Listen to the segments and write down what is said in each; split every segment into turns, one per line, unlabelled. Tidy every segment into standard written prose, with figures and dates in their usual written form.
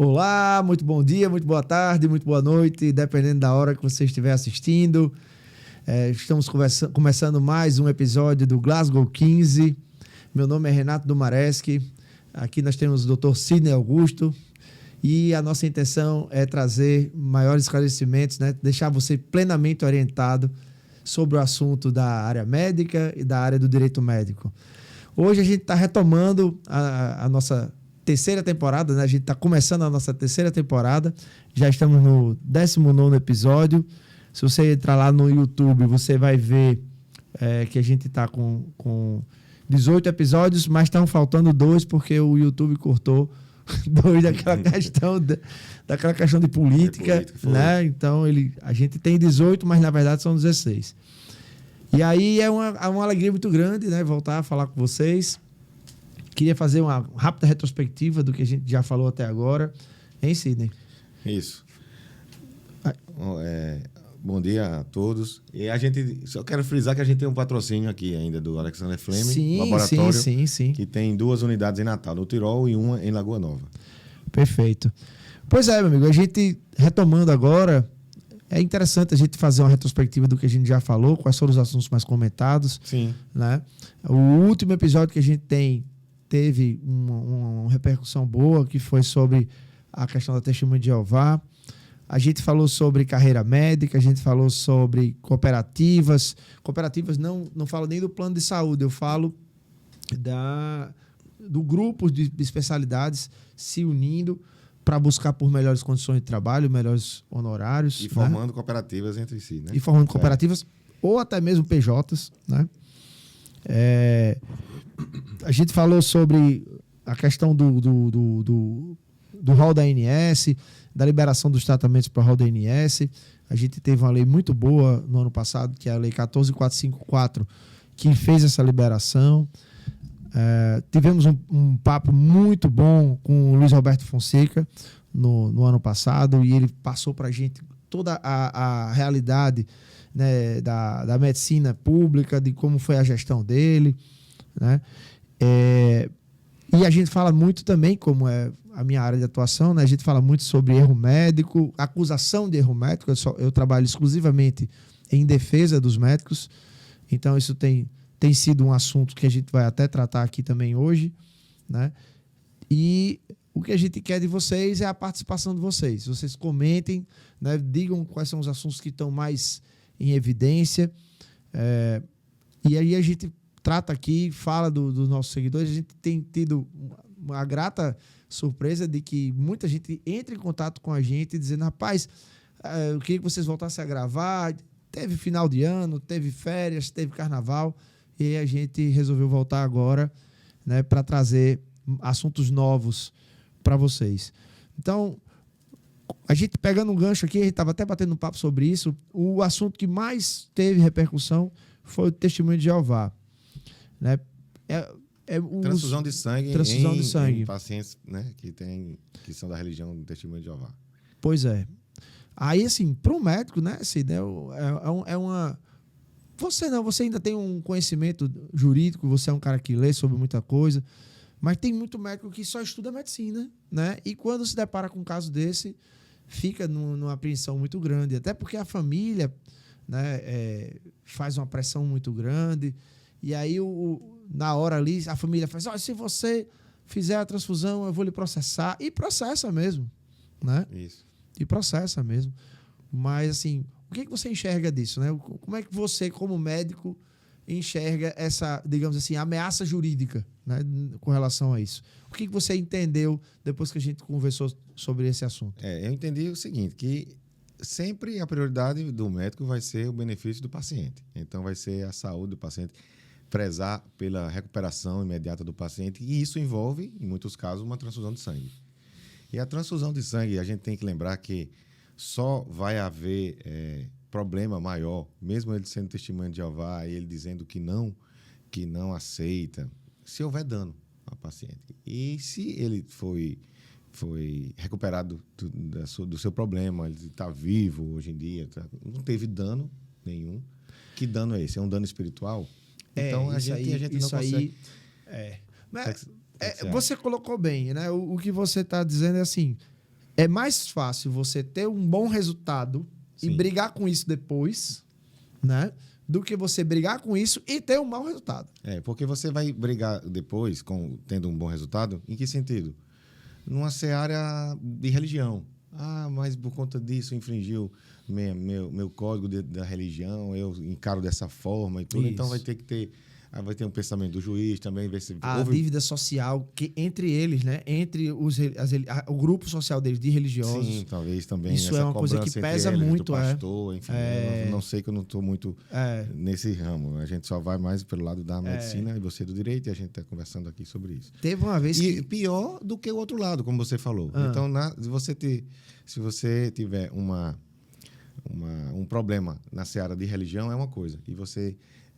Olá, muito bom dia, muito boa tarde, muito boa noite, dependendo da hora que você estiver assistindo. Estamos começando mais um episódio do Glasgow 15. Meu nome é Renato Dumareschi. Aqui nós temos o Dr. Sidney Augusto e a nossa intenção é trazer maiores esclarecimentos, né? Deixar você plenamente orientado sobre o assunto da área médica e da área do direito médico. Hoje a gente está retomando a nossa terceira temporada, né? A gente está começando a nossa terceira temporada, já estamos no 19º episódio. Se você entrar lá no YouTube, você vai ver que a gente está com 18 episódios, mas estão faltando 2 porque o YouTube cortou 2 daquela questão de política, né? Então a gente tem 18, mas na verdade são 16. E aí é uma alegria muito grande, né? Voltar a falar com vocês. Queria fazer uma rápida retrospectiva do que a gente já falou até agora. Hein, Sidney?
Isso. Bom dia a todos. E a gente, só quero frisar que a gente tem um patrocínio aqui ainda do Alexander Fleming, laboratório,
sim.
que tem 2 unidades em Natal, no Tirol, e uma em Lagoa Nova.
Perfeito. Pois é, meu amigo, a gente retomando agora, é interessante a gente fazer uma retrospectiva do que a gente já falou, quais foram os assuntos mais comentados.
Sim.
Né? O último episódio que a gente teve uma repercussão boa, que foi sobre a questão da Testemunha de Jeová. A gente falou sobre carreira médica, a gente falou sobre cooperativas. Cooperativas não falo nem do plano de saúde, eu falo do grupo de especialidades se unindo para buscar por melhores condições de trabalho, melhores honorários.
E formando cooperativas entre si, né?
E formando cooperativas, ou até mesmo PJs, né? A gente falou sobre a questão do rol da ANS, da liberação dos tratamentos para o rol da ANS. A gente teve uma lei muito boa no ano passado, que é a Lei 14.454, que fez essa liberação. Tivemos um papo muito bom com o Luiz Roberto Fonseca no ano passado, e ele passou para a gente toda a realidade, né, da medicina pública, de como foi a gestão dele, né? E a gente fala muito também, como é a minha área de atuação, né? A gente fala muito sobre erro médico, acusação de erro médico. Eu trabalho exclusivamente em defesa dos médicos, então isso tem sido um assunto que a gente vai até tratar aqui também hoje, né? E o que a gente quer de vocês é a participação de vocês. Vocês comentem, né? Digam quais são os assuntos que estão mais em evidência. E aí a gente trata aqui, fala dos nossos seguidores. A gente tem tido uma grata surpresa de que muita gente entra em contato com a gente dizendo: rapaz, eu queria que vocês voltassem a gravar. Teve final de ano, teve férias, teve carnaval, e a gente resolveu voltar agora, né, para trazer assuntos novos para vocês. Então, a gente pegando um gancho aqui, a gente estava até batendo um papo sobre isso. O assunto que mais teve repercussão foi o Testemunho de Jeová, né?
Transfusão de sangue em pacientes, né, que são da religião do Testemunho de Jeová.
Pois é. Aí, assim, para um médico, né, Cid, você ainda tem um conhecimento jurídico, você é um cara que lê sobre muita coisa, mas tem muito médico que só estuda medicina, né? E quando se depara com um caso desse, fica numa apreensão muito grande, até porque a família, né, faz uma pressão muito grande, e aí na hora ali a família faz: olha, se você fizer a transfusão, eu vou lhe processar, e processa mesmo, né?
Isso.
E processa mesmo. Mas, assim, o que você enxerga disso, né? Como é que você, como médico, enxerga essa, digamos assim, ameaça jurídica, né, com relação a isso? O que você entendeu depois que a gente conversou sobre esse assunto?
Eu entendi o seguinte, que sempre a prioridade do médico vai ser o benefício do paciente. Então, vai ser a saúde do paciente, prezar pela recuperação imediata do paciente, e isso envolve, em muitos casos, uma transfusão de sangue. E a transfusão de sangue, a gente tem que lembrar que só vai haver problema maior, mesmo ele sendo testemunho de Jeová, e ele dizendo que não aceita, se houver dano ao paciente. E se ele foi recuperado do seu problema, ele está vivo hoje em dia, não teve dano nenhum. Que dano é esse? É um dano espiritual? Então, a gente não consegue...
Você colocou bem, né? O que você está dizendo é assim: é mais fácil você ter um bom resultado e
Sim.
brigar com isso depois, né? Do que você brigar com isso e ter um mau resultado.
Porque você vai brigar depois, tendo um bom resultado, em que sentido? Numa seara de religião. Ah, mas por conta disso infringiu meu código da religião, eu encaro dessa forma e tudo.
Isso.
Então vai ter um pensamento do juiz também, ver se
A dívida social que entre eles, né? Entre o grupo social deles de religiosos.
Sim, talvez também.
Isso
essa
é uma coisa que
cobrança entre
pesa
eles,
muito,
do pastor, enfim. Eu não sei, que eu não estou muito nesse ramo. A gente só vai mais pelo lado da medicina e você do direito, e a gente está conversando aqui sobre isso.
Teve uma vez
E pior do que o outro lado, como você falou. Então, se você tiver um problema na seara de religião, é uma coisa. E você,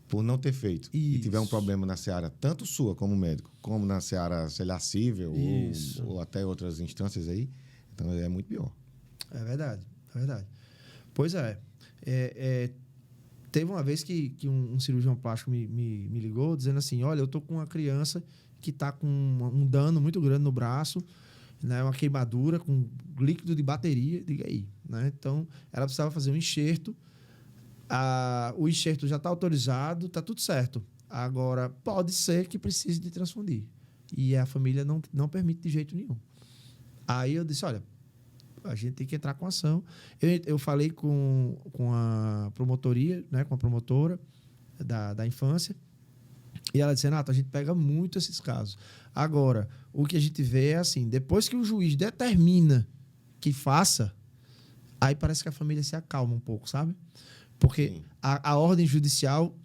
por não ter feito, e tiver um problema na seara, tanto sua como médico, como na seara, sei lá, cível ou até outras instâncias aí, então é muito pior.
É verdade, é verdade. Pois é. Teve uma vez que um cirurgião plástico me ligou dizendo assim, olha, eu tô com uma criança que está com um dano muito grande no braço, né, uma queimadura com líquido de bateria, diga aí, né? Então, ela precisava fazer um enxerto, o enxerto já está autorizado, está tudo certo. Agora, pode ser que precise de transfundir. E a família não permite de jeito nenhum. Aí eu disse, olha, a gente tem que entrar com ação. Eu falei com a promotoria, né, com a promotora da infância, e ela disse, Renato, a gente pega muito esses casos. Agora, o que a gente vê é assim, depois que o juiz determina que faça, aí parece que a família se acalma um pouco, sabe? Porque a ordem judicial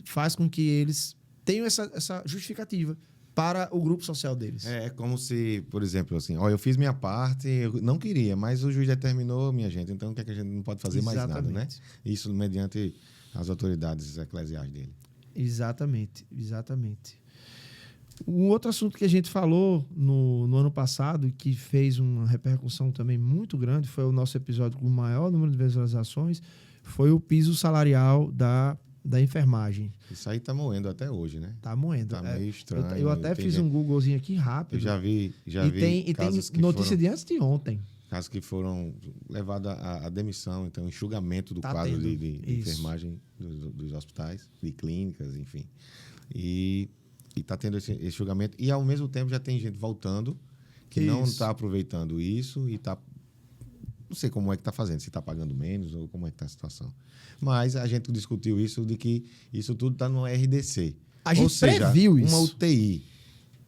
faz com que eles tenham essa justificativa para o grupo social deles.
É como se, por exemplo, assim, eu fiz minha parte, eu não queria, mas o juiz determinou, minha gente, então o que é que a gente não pode fazer mais nada, né? Isso mediante as autoridades eclesiais dele.
Exatamente. Um outro assunto que a gente falou no ano passado, que fez uma repercussão também muito grande, foi o nosso episódio com o maior número de visualizações, foi o piso salarial da enfermagem.
Isso aí tá moendo até hoje, né?
Tá moendo.
Tá meio estranho.
Eu até fiz um Googlezinho aqui rápido.
Eu já vi
casos tem notícia de antes de ontem.
Casos que foram levados à demissão, então enxugamento do quadro de enfermagem dos hospitais, de clínicas, enfim. E está tendo esse julgamento. E, ao mesmo tempo, já tem gente voltando que não está aproveitando isso e está... Não sei como é que está fazendo, se está pagando menos ou como é que está a situação. Mas a gente discutiu isso, de que isso tudo está no RDC.
Ou seja, previu isso.
Uma UTI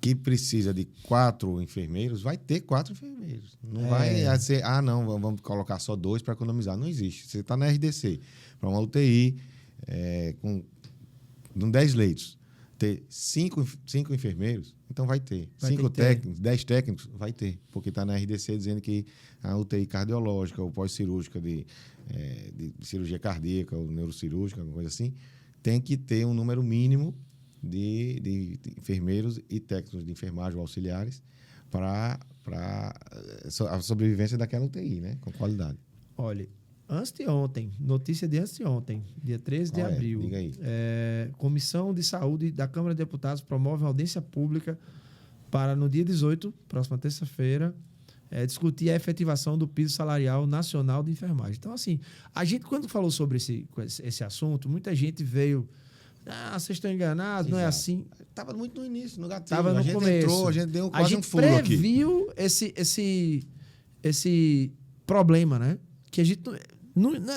que precisa de 4 enfermeiros, vai ter 4 enfermeiros. Não vai ser, não, vamos colocar só 2 para economizar. Não existe. Você está na RDC. Para uma UTI com 10 leitos, ter 5 enfermeiros, então vai ter. 5 técnicos, 10 técnicos, vai ter. Porque está na RDC dizendo que a UTI cardiológica ou pós-cirúrgica de cirurgia cardíaca ou neurocirúrgica, alguma coisa assim, tem que ter um número mínimo de enfermeiros e técnicos de enfermagem ou auxiliares para a sobrevivência daquela UTI, né? Com qualidade.
Olha, notícia de antes de ontem, dia 13 de abril.
Diga aí.
Comissão de Saúde da Câmara de Deputados promove uma audiência pública para, no dia 18, próxima terça-feira, discutir a efetivação do piso salarial nacional de enfermagem. Então, assim, a gente, quando falou sobre esse assunto, muita gente veio... vocês estão enganados, não é assim.
Estava muito no início, no gatilho.
Estava no começo.
Entrou, a gente deu quase um furo aqui.
A gente previu esse problema, né? Que a gente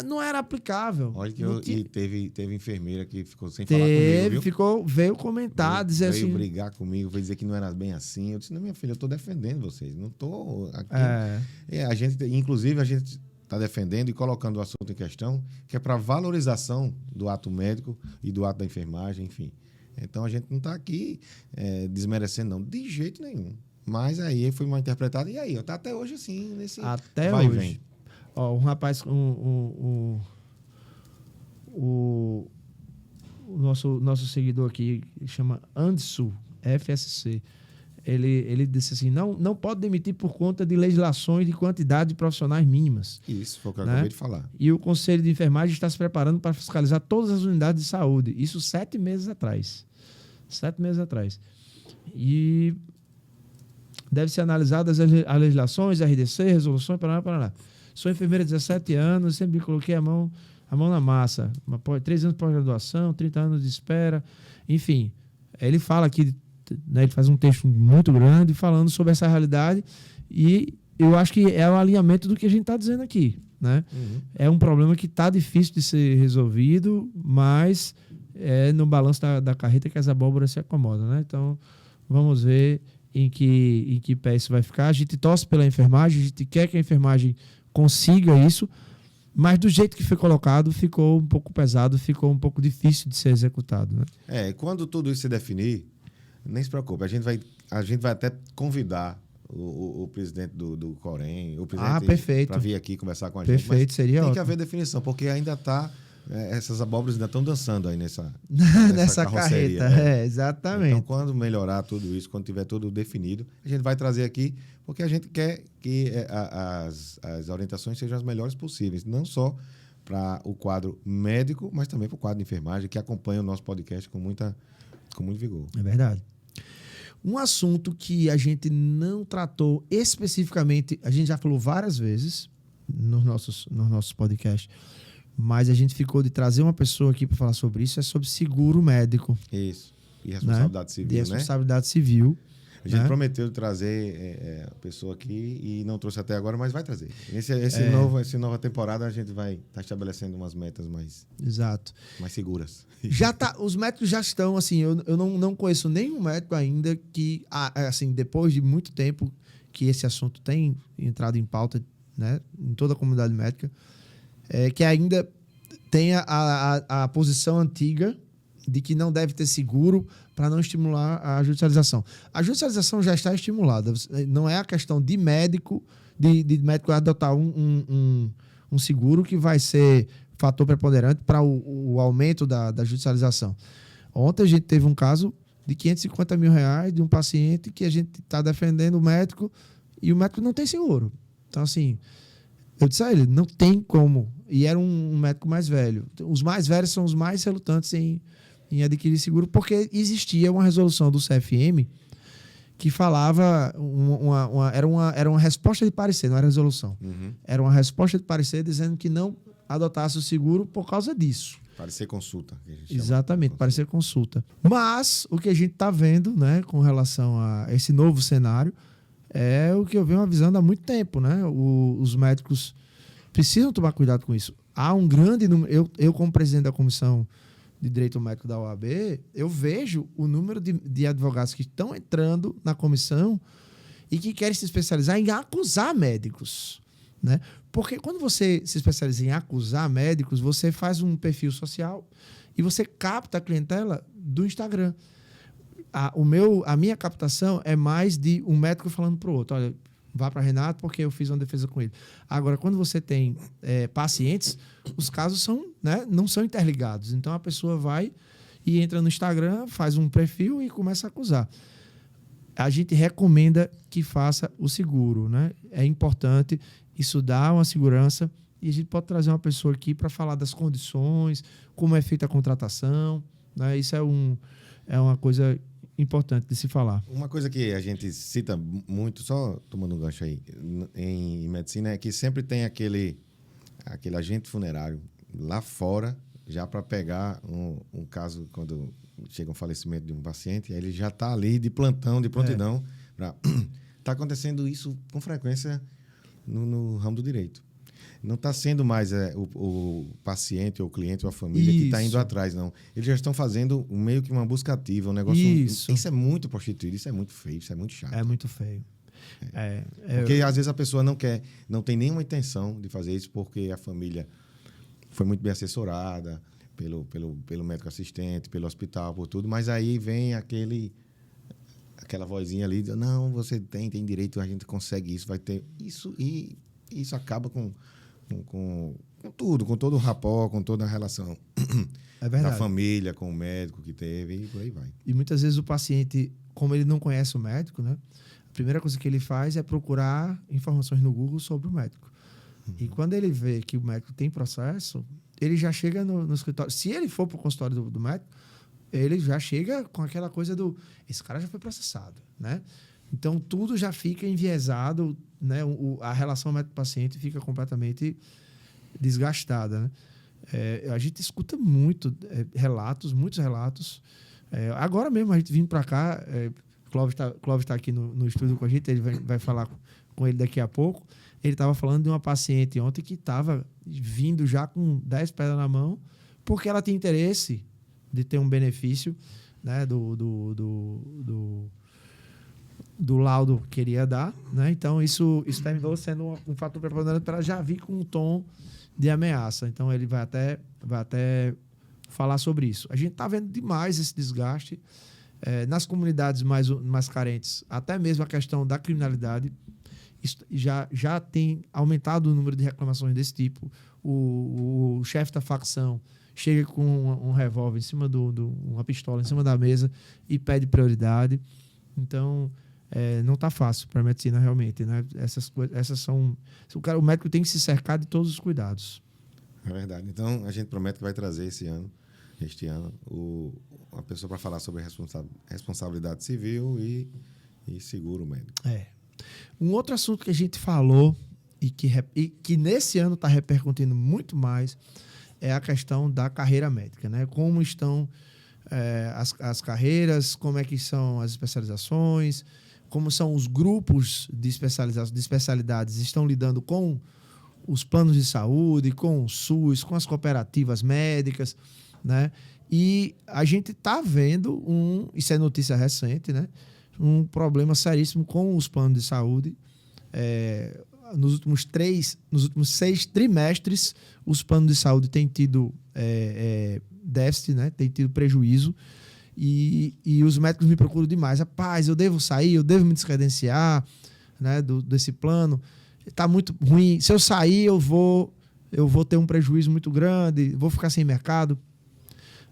não era aplicável.
Olha que teve enfermeira que ficou sem falar comigo, viu?
Veio comentar, dizer assim...
Veio brigar comigo, veio dizer que não era bem assim. Eu disse, não, minha filha, eu estou defendendo vocês. Não estou aqui. Inclusive, a gente está defendendo e colocando o assunto em questão, que é para valorização do ato médico e do ato da enfermagem, enfim. Então, a gente não está aqui desmerecendo, não, de jeito nenhum. Mas aí foi mal interpretado. E aí, está até hoje assim, nesse
até
vai
hoje.
e vem.
Um rapaz, o nosso seguidor aqui, chama Andsu, FSC. Ele disse assim, não pode demitir por conta de legislações de quantidade de profissionais mínimas.
Isso, foi o que eu acabei de falar.
E o Conselho de Enfermagem está se preparando para fiscalizar todas as unidades de saúde. Isso 7 meses atrás. 7 meses atrás. E Deve ser analisadas as legislações, RDC, resoluções, Paraná. Sou enfermeira há 17 anos, sempre coloquei a mão na massa. 3 anos de pós-graduação, 30 anos de espera, enfim. Ele fala aqui, né, ele faz um texto muito grande falando sobre essa realidade e eu acho que é o alinhamento do que a gente está dizendo aqui, né? Uhum. É um problema que está difícil de ser resolvido, mas é no balanço da carreta que as abóboras se acomodam, né? Então, vamos ver em que pé isso vai ficar. A gente torce pela enfermagem, a gente quer que a enfermagem consiga isso, mas do jeito que foi colocado, ficou um pouco pesado, ficou um pouco difícil de ser executado, né?
Quando tudo isso se definir, nem se preocupe, a gente vai até convidar o presidente do Corém, o presidente para vir aqui conversar com a gente.
Perfeito, seria
tem
ótimo.
Que haver definição, porque ainda está... essas abóboras ainda estão dançando aí
nessa carreta.
Né?
Exatamente.
Então, quando melhorar tudo isso, quando tiver tudo definido, a gente vai trazer aqui, porque a gente quer que as orientações sejam as melhores possíveis, não só para o quadro médico, mas também para o quadro de enfermagem, que acompanha o nosso podcast com muito vigor.
É verdade. Um assunto que a gente não tratou especificamente, a gente já falou várias vezes nos nossos podcasts, mas a gente ficou de trazer uma pessoa aqui para falar sobre isso, é sobre seguro médico.
Isso. E responsabilidade civil,
né? responsabilidade civil.
A gente prometeu trazer a pessoa aqui e não trouxe até agora, mas vai trazer. Essa nova temporada a gente vai estar estabelecendo umas metas mais seguras.
Os médicos já estão, assim, eu não conheço nenhum médico ainda que, assim, depois de muito tempo que esse assunto tem entrado em pauta, né, em toda a comunidade médica, que ainda tenha a posição antiga de que não deve ter seguro para não estimular a judicialização. A judicialização já está estimulada. Não é a questão de médico adotar um seguro que vai ser fator preponderante para o aumento da judicialização. Ontem a gente teve um caso de R$550 mil de um paciente que a gente está defendendo o médico e o médico não tem seguro. Então, assim, eu disse a ele, não tem como. E era um médico mais velho. Os mais velhos são os mais relutantes em adquirir seguro, porque existia uma resolução do CFM que falava, era uma resposta de parecer, não era resolução. Uhum. Era uma resposta de parecer dizendo que não adotasse o seguro por causa disso.
Parecer consulta.
Exatamente, parecer consulta. Mas o que a gente está vendo, né, com relação a esse novo cenário é o que eu venho avisando há muito tempo, né? Os médicos precisam tomar cuidado com isso. Há um grande número... Eu como presidente da Comissão de Direito Médico da OAB, eu vejo o número de advogados que estão entrando na comissão e que querem se especializar em acusar médicos, né? Porque quando você se especializa em acusar médicos, você faz um perfil social e você capta a clientela do Instagram. A minha captação é mais de um médico falando para o outro, olha, vá para Renato porque eu fiz uma defesa com ele. Agora, quando você tem pacientes, os casos não são interligados. Então, a pessoa vai e entra no Instagram, faz um perfil e começa a acusar. A gente recomenda que faça o seguro, né? É importante, isso dá uma segurança e a gente pode trazer uma pessoa aqui para falar das condições, como é feita a contratação, né? Isso é uma coisa importante de se falar.
Uma coisa que a gente cita muito, só tomando um gancho aí, em medicina, é que sempre tem aquele agente funerário lá fora, já para pegar um caso, quando chega um falecimento de um paciente, ele já está ali de plantão, de prontidão. Está acontecendo isso com frequência no ramo do direito. Não está sendo mais o paciente, ou o cliente, ou a família que está indo atrás, não. Eles já estão fazendo meio que uma busca ativa, um negócio... Isso é muito prostituído, isso é muito feio, isso é muito chato.
É muito feio.
Porque às vezes a pessoa não tem nenhuma intenção de fazer isso porque a família foi muito bem assessorada pelo médico assistente, pelo hospital, por tudo, mas aí vem aquela vozinha ali, não, você tem direito, a gente consegue isso, vai ter isso, e isso acaba com tudo, com todo o rapport, com toda a relação da família com o médico que teve, e por aí vai.
E muitas vezes o paciente, como ele não conhece o médico, né, a primeira coisa que ele faz é procurar informações no Google sobre o médico. E quando ele vê que o médico tem processo, ele já chega no escritório. Se ele for para o consultório do médico, ele já chega com aquela coisa esse cara já foi processado, né? Então, tudo já fica enviesado, né? A relação médico-paciente fica completamente desgastada, né? A gente escuta muitos relatos. Agora mesmo, a gente vindo para cá, Clóvis está aqui no estúdio com a gente, ele vai falar com ele daqui a pouco. Ele estava falando de uma paciente ontem que estava vindo já com 10 pedras na mão, porque ela tinha interesse de ter um benefício, né, do laudo que queria dar, né? Então, isso terminou sendo um fator preponderante para ela já vir com um tom de ameaça. Então, ele vai até falar sobre isso. A gente está vendo demais esse desgaste nas comunidades mais carentes, até mesmo a questão da criminalidade. Isso já tem aumentado o número de reclamações desse tipo. O chefe da facção chega com um revólver em cima uma pistola em cima da mesa e pede prioridade. Então, não está fácil para a medicina realmente, né? Essas são... O médico tem que se cercar de todos os cuidados.
É verdade. Então, a gente promete que vai trazer este ano, uma pessoa para falar sobre responsabilidade civil e seguro médico.
Um outro assunto que a gente falou e que nesse ano está repercutindo muito mais é a questão da carreira médica, né? Como estão as carreiras, como é que são as especializações, como são os grupos de especialidades estão lidando com os planos de saúde, com o SUS, com as cooperativas médicas, né? E a gente está vendo isso é notícia recente, né? Um problema seríssimo com os planos de saúde. Nos últimos 6 trimestres, os planos de saúde têm tido déficit, né? Têm tido prejuízo. E os médicos me procuram demais. Rapaz, eu devo sair, eu devo me descredenciar, né, desse plano. Está muito ruim. Se eu sair, eu vou ter um prejuízo muito grande, vou ficar sem mercado.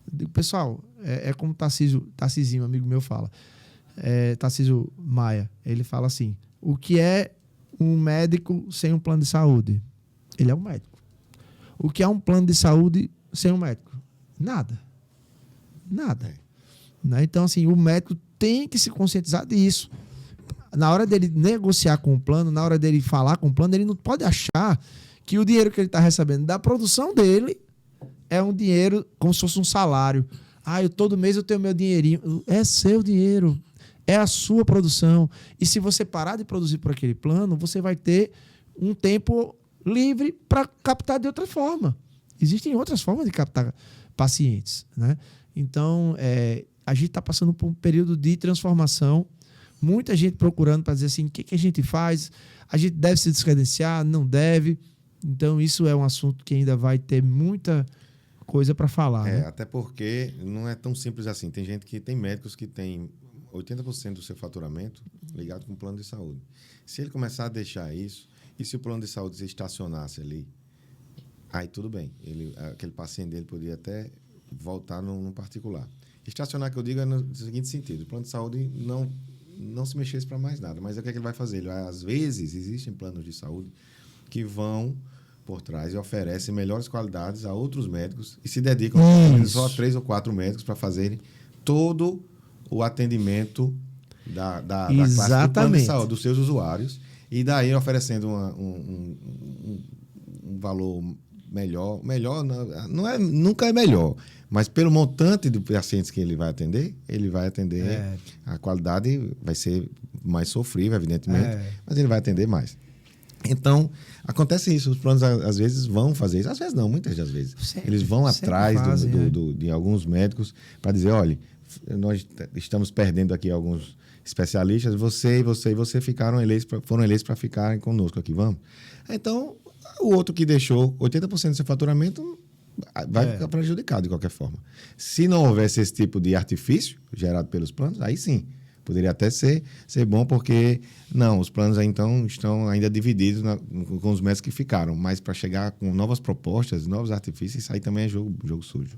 Digo, pessoal, como Tarcisinho, amigo meu, fala. Tarcísio Maia, ele fala assim: o que é um médico sem um plano de saúde? Ele é um médico. O que é um plano de saúde sem um médico? Nada. Né? Então, assim, o médico tem que se conscientizar disso. Na hora dele negociar com o plano, na hora dele falar com o plano, ele não pode achar que o dinheiro que ele está recebendo da produção dele é um dinheiro como se fosse um salário. Todo mês eu tenho meu dinheirinho. É seu dinheiro. É a sua produção. E se você parar de produzir por aquele plano, você vai ter um tempo livre para captar de outra forma. Existem outras formas de captar pacientes, né? Então, a gente está passando por um período de transformação. Muita gente procurando para dizer assim, o que a gente faz? A gente deve se descredenciar? Não deve? Então, isso é um assunto que ainda vai ter muita coisa para falar. Né?
Até porque não é tão simples assim. Tem médicos que têm 80% do seu faturamento ligado com o plano de saúde. Se ele começar a deixar isso, e se o plano de saúde se estacionasse ali, aí tudo bem. Aquele paciente dele poderia até voltar num particular. Estacionar, que eu digo, é no seguinte sentido: o plano de saúde não se mexesse para mais nada. Mas o que é que ele vai fazer? Às vezes, existem planos de saúde que vão por trás e oferecem melhores qualidades a outros médicos e se dedicam só a 3 ou 4 médicos para fazerem todo o atendimento da classe do plano de saúde, dos seus usuários, e daí oferecendo um valor melhor nunca é melhor, mas pelo montante de pacientes que ele vai atender, a qualidade vai ser mais sofrível, evidentemente, mas ele vai atender mais. Então, acontece isso. Os planos, às vezes, vão fazer isso. Às vezes não, muitas das vezes. Eles vão atrás de alguns médicos para dizer, olha, nós estamos perdendo aqui alguns especialistas, você foram eleitos para ficarem conosco aqui, vamos? Então, o outro que deixou 80% do seu faturamento vai ficar prejudicado de qualquer forma. Se não houvesse esse tipo de artifício gerado pelos planos, aí sim, poderia até ser bom, porque os planos aí, então estão ainda divididos com os médicos que ficaram, mas para chegar com novas propostas, novos artifícios, isso aí também é jogo sujo.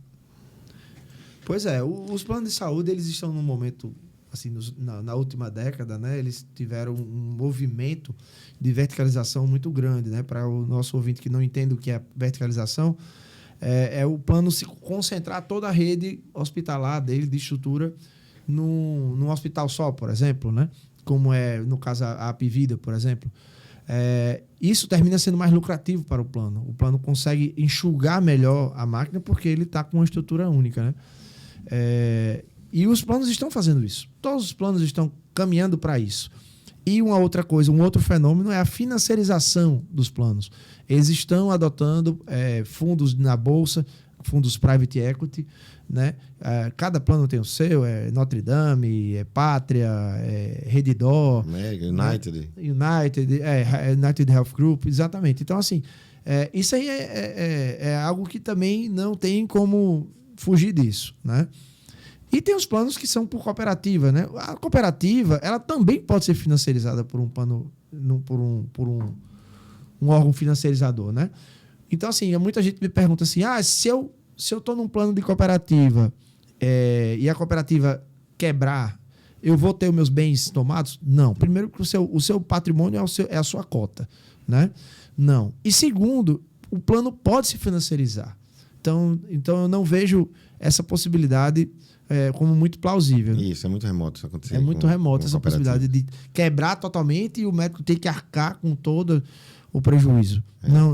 Pois é, os planos de saúde, eles estão num momento, assim, na última década, né, eles tiveram um movimento de verticalização muito grande, né? Para o nosso ouvinte que não entende o que é verticalização, é o plano se concentrar toda a rede hospitalar dele, de estrutura, num hospital só, por exemplo, né? como é no caso a Apvida, por exemplo, isso termina sendo mais lucrativo para o plano. O plano consegue enxugar melhor a máquina porque ele está com uma estrutura única, né? E os planos estão fazendo isso. Todos os planos estão caminhando para isso. E uma outra coisa, um outro fenômeno é a financiarização dos planos. Eles estão adotando fundos na bolsa, fundos private equity, né? Cada plano tem o seu, Notre Dame, Pátria, Redditor,
United.
United Health Group, exatamente. Então, assim, isso aí é algo que também não tem como fugir disso, né? E tem os planos que são por cooperativa, né? A cooperativa, ela também pode ser financiarizada por um plano, por um órgão financiarizador, né? Então, assim, muita gente me pergunta assim, se eu estou num plano de cooperativa e a cooperativa quebrar, eu vou ter os meus bens tomados? Não. Primeiro, que o seu patrimônio é a sua cota, né? Não. E segundo, o plano pode se financiarizar. Então eu não vejo essa possibilidade como muito plausível. Né?
Isso, é muito remoto isso acontecer.
É muito remoto essa possibilidade de quebrar totalmente e o médico ter que arcar com todo o prejuízo.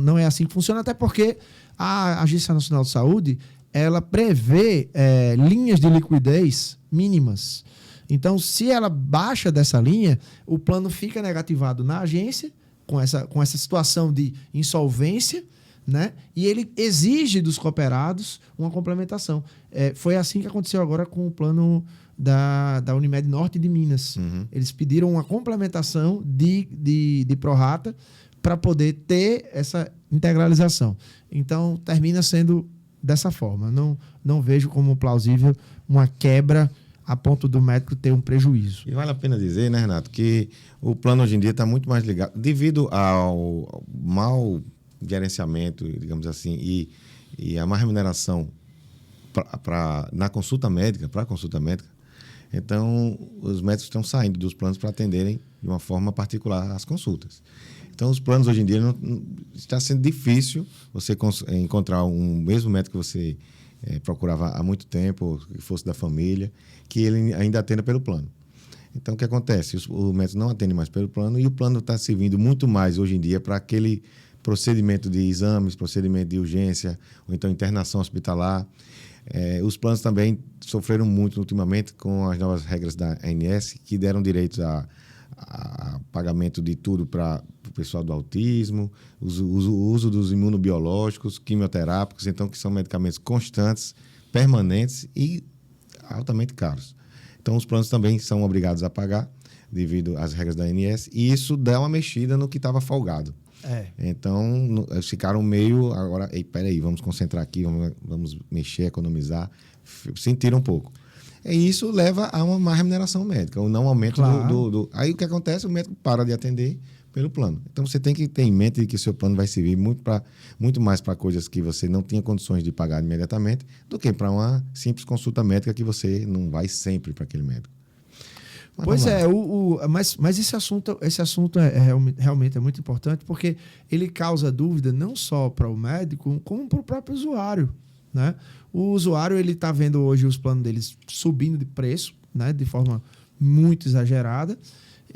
Não é assim que funciona, até porque a Agência Nacional de Saúde ela prevê linhas de liquidez mínimas. Então, se ela baixa dessa linha, o plano fica negativado na agência, com essa situação de insolvência, né? E ele exige dos cooperados uma complementação. Foi assim que aconteceu agora com o plano da Unimed Norte de Minas.
Uhum.
Eles pediram uma complementação de prorata para poder ter essa integralização. Então, termina sendo dessa forma. Não vejo como plausível uma quebra a ponto do médico ter um prejuízo.
E vale a pena dizer, né, Renato, que o plano hoje em dia está muito mais ligado, devido ao mau gerenciamento, digamos assim, e a má remuneração na consulta médica, para a consulta médica. Então, os médicos estão saindo dos planos para atenderem de uma forma particular as consultas. Então, os planos hoje em dia está sendo difícil você encontrar um mesmo médico que você procurava há muito tempo, que fosse da família, que ele ainda atenda pelo plano. Então, o que acontece? O médico não atende mais pelo plano e o plano está servindo muito mais hoje em dia para aquele procedimento de exames, procedimento de urgência, ou então internação hospitalar. Os planos também sofreram muito ultimamente com as novas regras da ANS, que deram direitos a pagamento de tudo para o pessoal do autismo, o uso dos imunobiológicos, quimioterápicos, então, que são medicamentos constantes, permanentes e altamente caros. Então, os planos também são obrigados a pagar devido às regras da ANS, e isso dá uma mexida no que estava folgado. Então, eles ficaram meio... Agora, peraí, vamos concentrar aqui, vamos mexer, economizar. Sentiram um pouco. E isso leva a uma má remuneração médica, o não aumento do... Aí, o que acontece? O médico para de atender pelo plano. Então, você tem que ter em mente que o seu plano vai servir muito mais para coisas que você não tinha condições de pagar imediatamente do que para uma simples consulta médica que você não vai sempre para aquele médico. Mas
pois mas esse assunto realmente é muito importante porque ele causa dúvida não só para o médico, como para o próprio usuário, né? O usuário ele está vendo hoje os planos deles subindo de preço, né? De forma muito exagerada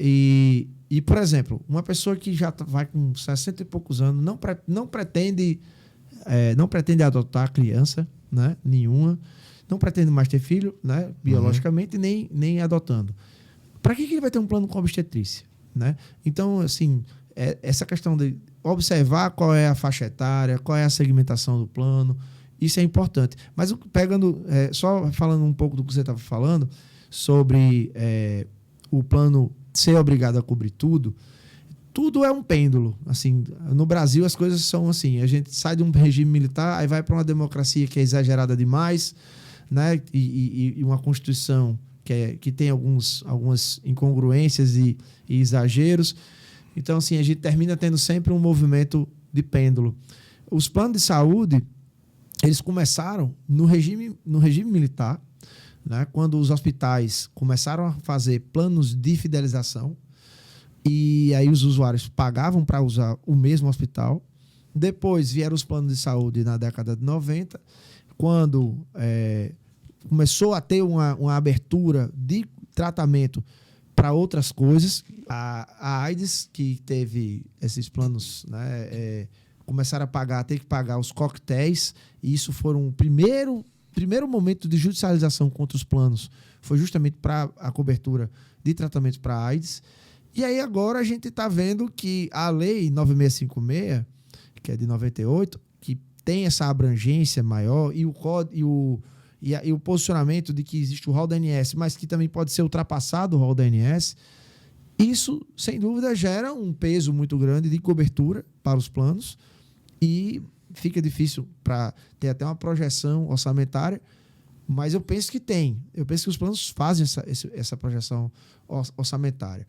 e, por exemplo, uma pessoa que já vai com 60 e poucos anos não pretende adotar criança, né? Nenhuma, não pretende mais ter filho, né? Biologicamente, nem adotando. Para que ele vai ter um plano com obstetrícia, né? Então, assim, essa questão de observar qual é a faixa etária, qual é a segmentação do plano, isso é importante. Mas só falando um pouco do que você estava falando, sobre o plano ser obrigado a cobrir tudo é um pêndulo. Assim, no Brasil, as coisas são assim, a gente sai de um regime militar, aí vai para uma democracia que é exagerada demais, né? E uma Constituição que tem algumas incongruências e exageros. Então, assim, a gente termina tendo sempre um movimento de pêndulo. Os planos de saúde, eles começaram no regime militar, né? Quando os hospitais começaram a fazer planos de fidelização, e aí os usuários pagavam para usar o mesmo hospital. Depois vieram os planos de saúde na década de 90, quando começou a ter uma abertura de tratamento para outras coisas. A AIDS, que teve esses planos, né, começaram a ter que pagar os coquetéis, e isso foi um primeiro momento de judicialização contra os planos, foi justamente para a cobertura de tratamentos para AIDS. E aí agora a gente está vendo que a Lei 9656, que é de 98, que tem essa abrangência maior, e o posicionamento de que existe o rol da ANS, mas que também pode ser ultrapassado o rol da ANS, isso, sem dúvida, gera um peso muito grande de cobertura para os planos, e fica difícil para ter até uma projeção orçamentária, mas eu penso que tem. Eu penso que os planos fazem essa projeção orçamentária.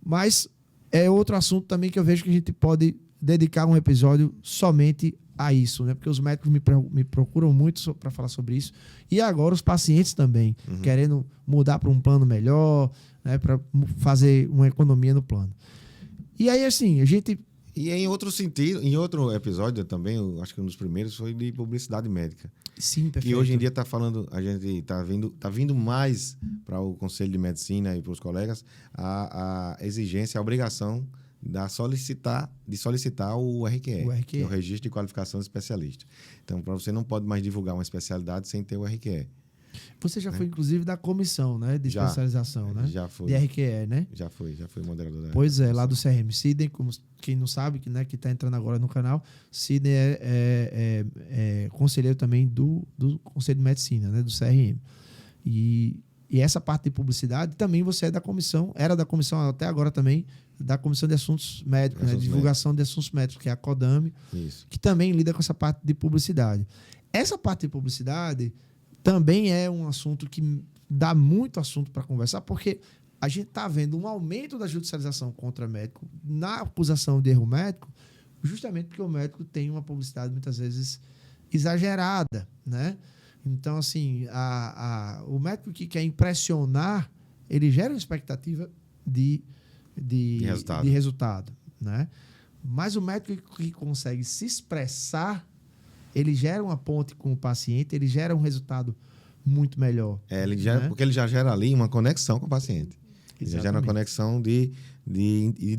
Mas é outro assunto também que eu vejo que a gente pode dedicar um episódio somente a isso, né? Porque os médicos me procuram muito para falar sobre isso. E agora os pacientes também, querendo mudar para um plano melhor, né? Para fazer uma economia no plano. E aí, assim, a gente...
E em outro sentido, em outro episódio também, eu acho que um dos primeiros foi de publicidade médica.
Sim, perfeito.
Que hoje em dia está falando, a gente está vindo mais para o Conselho de Medicina e para os colegas a exigência, a obrigação de solicitar o RQE, que é o Registro de Qualificação de Especialista. Então, para você não pode mais divulgar uma especialidade sem ter o RQE.
Você já foi, inclusive, da comissão, né, de especialização, né?
Já foi.
De RQE, né?
Já foi moderador da...
Pois é, lá do CRM. Sidney, como quem não sabe, que está entrando agora no canal, Sidney é conselheiro também do Conselho de Medicina, né, do CRM. E essa parte de publicidade também você é da comissão, era da comissão até agora também, da Comissão de Assuntos Médicos, né, divulgação de assuntos médicos, que é a CODAME, que também lida com essa parte de publicidade. Essa parte de publicidade também é um assunto que dá muito assunto para conversar, porque a gente está vendo um aumento da judicialização contra médico na acusação de erro médico, justamente porque o médico tem uma publicidade muitas vezes exagerada, né? Então, assim, o médico que quer impressionar, ele gera uma expectativa de resultado, né? Mas o médico que consegue se expressar, ele gera uma ponte com o paciente, ele gera um resultado muito melhor.
Porque ele já gera ali uma conexão com o paciente. Ele já gera uma conexão de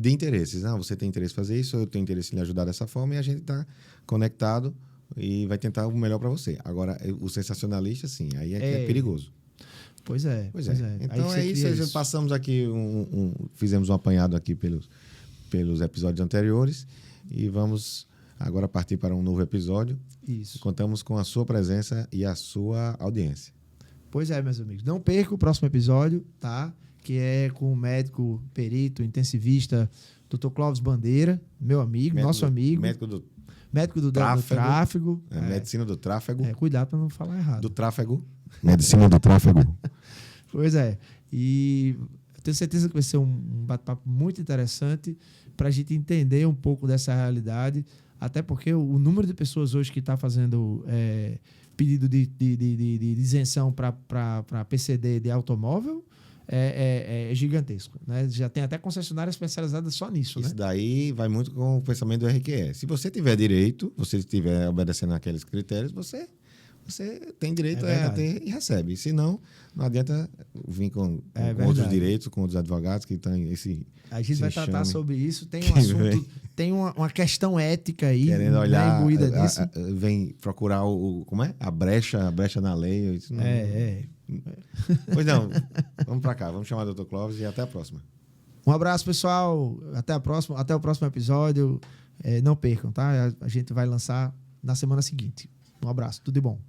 interesses. Você tem interesse em fazer isso, eu tenho interesse em lhe ajudar dessa forma, e a gente está conectado e vai tentar o melhor para você. Agora, o sensacionalista, sim, aí que é perigoso.
Pois é.
Então é isso. Passamos aqui, fizemos um apanhado aqui pelos episódios anteriores e vamos agora partir para um novo episódio.
Isso.
Contamos com a sua presença e a sua audiência.
Pois é, meus amigos. Não perca o próximo episódio, tá? Que é com o médico, perito, intensivista, Dr. Clóvis Bandeira, meu amigo, nosso amigo. Médico do tráfego.
Medicina do tráfego.
Cuidado para não falar errado.
Do tráfego. Medicina do tráfego.
Pois é. E eu tenho certeza que vai ser um bate-papo muito interessante para a gente entender um pouco dessa realidade, até porque o número de pessoas hoje que está fazendo pedido de isenção para PCD de automóvel é gigantesco, né? Já tem até concessionária especializada só nisso.
Isso, né? Daí vai muito com o pensamento do RQE. Se você tiver direito, você estiver obedecendo aqueles critérios, você tem direito a ter e recebe. Se não adianta vir com outros direitos, com outros advogados que estão
a gente vai tratar sobre isso. Tem um assunto, tem uma questão ética aí.
Querendo olhar, vem procurar como é? A brecha na lei. Isso não, Pois não, vamos para cá. Vamos chamar o Dr. Clóvis e até a próxima.
Um abraço, pessoal. Até o próximo episódio. Não percam, tá? A gente vai lançar na semana seguinte. Um abraço. Tudo de bom.